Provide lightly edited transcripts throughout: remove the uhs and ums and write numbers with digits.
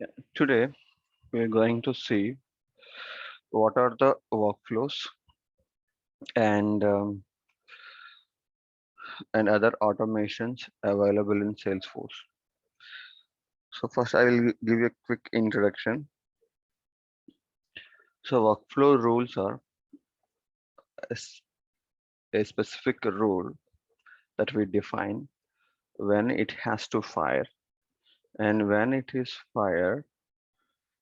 Yeah. Today, we're going to see what are the workflows and and other automations available in Salesforce. So first, I will give you a quick introduction. So workflow rules are a, a specific rule that we define when it has to fire, and when it is fired,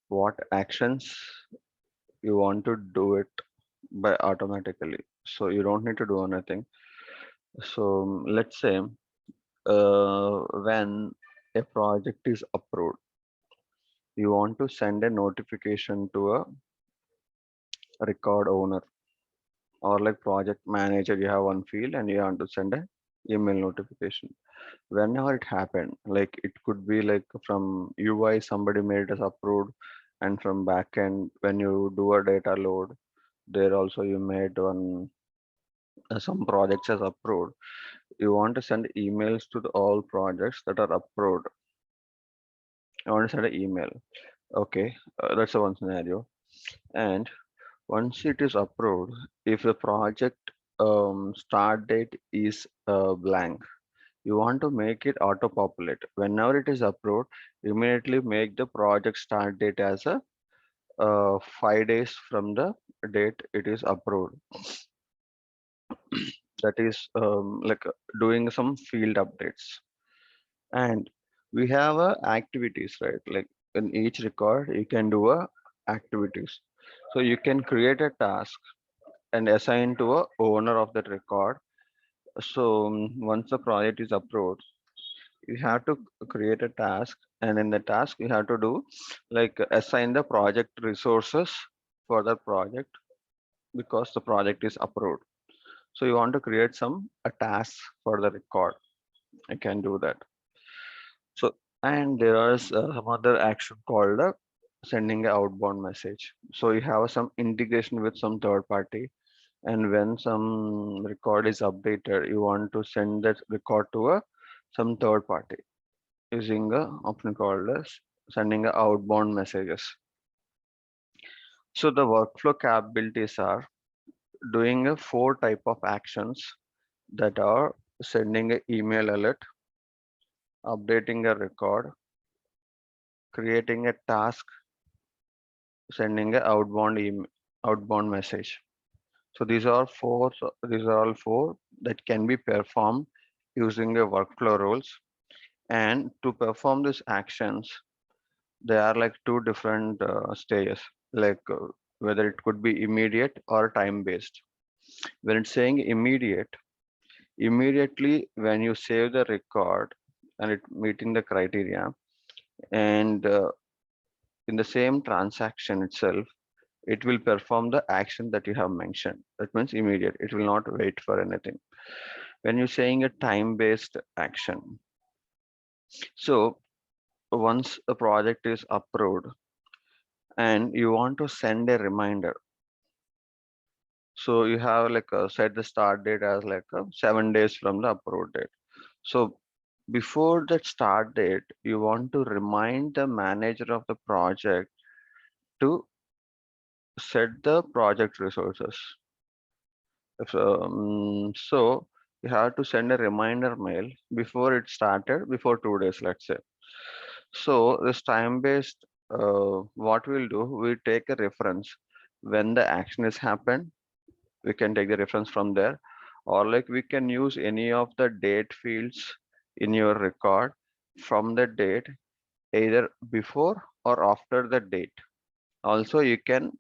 what actions you want to do it by automatically. So you don't need to do anything. So let's say when a project is approved, you want to send a notification to a record owner or like project manager. You have one field and you want to send a email notification whenever it happened. Like it could be like from UI somebody made it as approved, and from backend when you do a data load, there also you made one some projects as approved. You want to send emails to all projects that are approved. I want to send an email. Okay, that's the one scenario. And once it is approved, if the project start date is blank, you want to make it auto populate. Whenever it is approved, immediately make the project start date as a 5 days from the date it is approved. That is doing some field updates. And we have activities, right? Like in each record, you can do activities. So you can create a task and assign to a owner of that record. So once the project is approved, you have to create a task, and in the task you have to do like assign the project resources for the project because the project is approved. So you want to create a task for the record. I can do that. So, and there is some other action called sending an outbound message. So you have some integration with some third party, and when some record is updated, you want to send that record to a some third party using a option called as sending a outbound messages. So the workflow capabilities are doing a four type of actions that are sending an email alert, updating a record, creating a task, sending a outbound message. So these are all four that can be performed using the workflow rules. And to perform these actions, there are like two different stages, like whether it could be immediate or time based. When it's saying immediate, immediately when you save the record and it meeting the criteria, and in the same transaction itself, it will perform the action that you have mentioned. That means immediate. It will not wait for anything. When you're saying a time-based action, so once a project is approved and you want to send a reminder, so you have like set the start date as like 7 days from the approved date. So before that start date, you want to remind the manager of the project to set the project resources. So you have to send a reminder mail before it started, before 2 days, let's say. So this time-based, what we'll do, we take a reference when the action is happened. We can take the reference from there, or like we can use any of the date fields in your record from the date, either before or after the date. Also, you can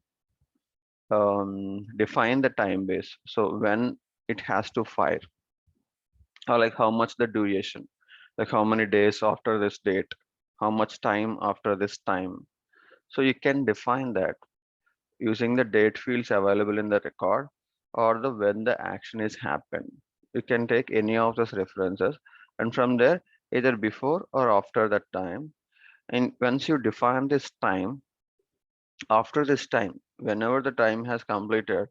define the time base. So when it has to fire, or like how much the duration, like how many days after this date, how much time after this time. So you can define that using the date fields available in the record, or the when the action is happened. You can take any of those references, and from there either before or after that time. And once you define this time, after this time, whenever the time has completed,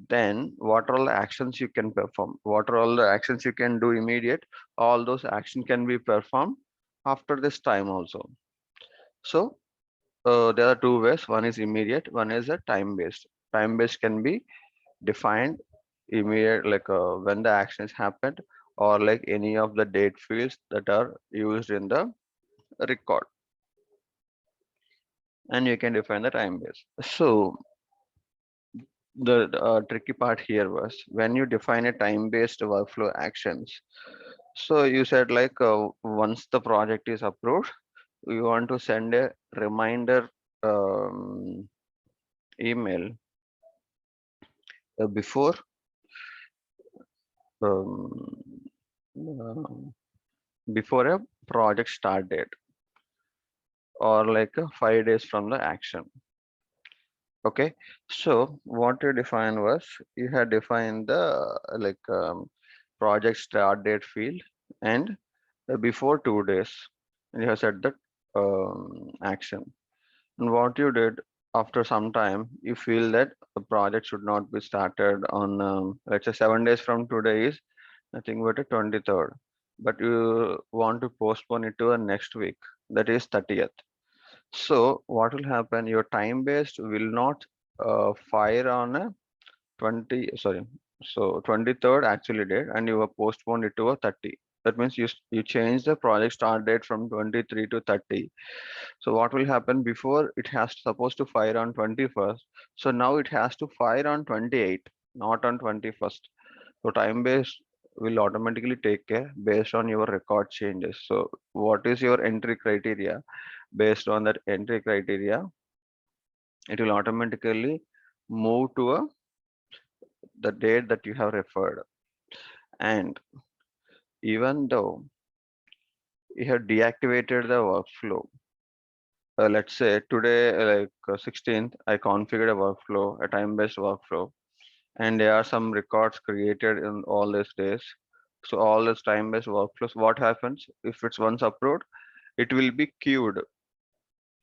then what are all the actions you can perform, what are all the actions you can do immediate, all those actions can be performed after this time also. So there are two ways. One is immediate, one is a time based. Time based can be defined immediate, like when the action is happened, or like any of the date fields that are used in the record, and you can define the time base. So the tricky part here was when you define a time based workflow actions. So you said like once the project is approved, you want to send a reminder um, email before um, um, before a project start date, or like 5 days from the action. Okay, so what you defined was you had defined the project start date field, and before 2 days, and you have set the action. And what you did, after some time, you feel that the project should not be started on, let's say 7 days from today is nothing but a 23rd, but you want to postpone it to a next week, that is 30th. So what will happen? Your time based will not fire on a 20, sorry. So 23rd actually date, and you have postponed it to a 30. That means you change the project start date from 23 to 30. So what will happen? Before it has supposed to fire on 21st. So now it has to fire on 28, not on 21st. So time based will automatically take care based on your record changes. So what is your entry criteria? Based on that entry criteria, it will automatically move to the date that you have referred. And even though you have deactivated the workflow, let's say today, 16th, I configured a workflow, a time-based workflow, and there are some records created in all these days. So all this time-based workflows, what happens if it's once approved? It will be queued.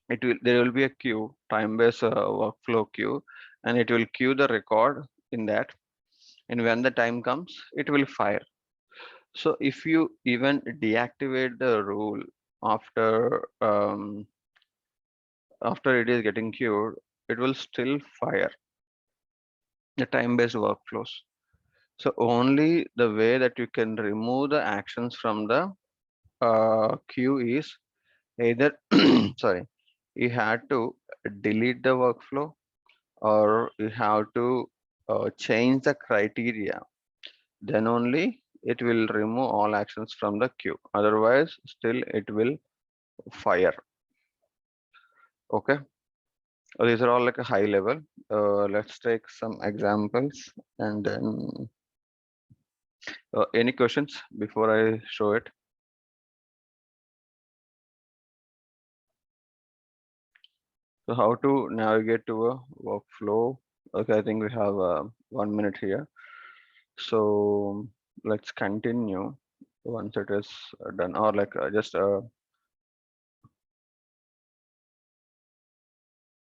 There will be a queue, time-based workflow queue, and it will queue the record in that. And when the time comes, it will fire. So if you even deactivate the rule after after it is getting queued, it will still fire the time-based workflows. So only the way that you can remove the actions from the queue is either sorry, you had to delete the workflow, or you have to change the criteria. Then only it will remove all actions from the queue. Otherwise, still it will fire. Okay. These are all like a high level. Let's take some examples, and then any questions before I show it? So how to navigate to a workflow? Okay, I think we have 1 minute here. So let's continue once it is done, or like just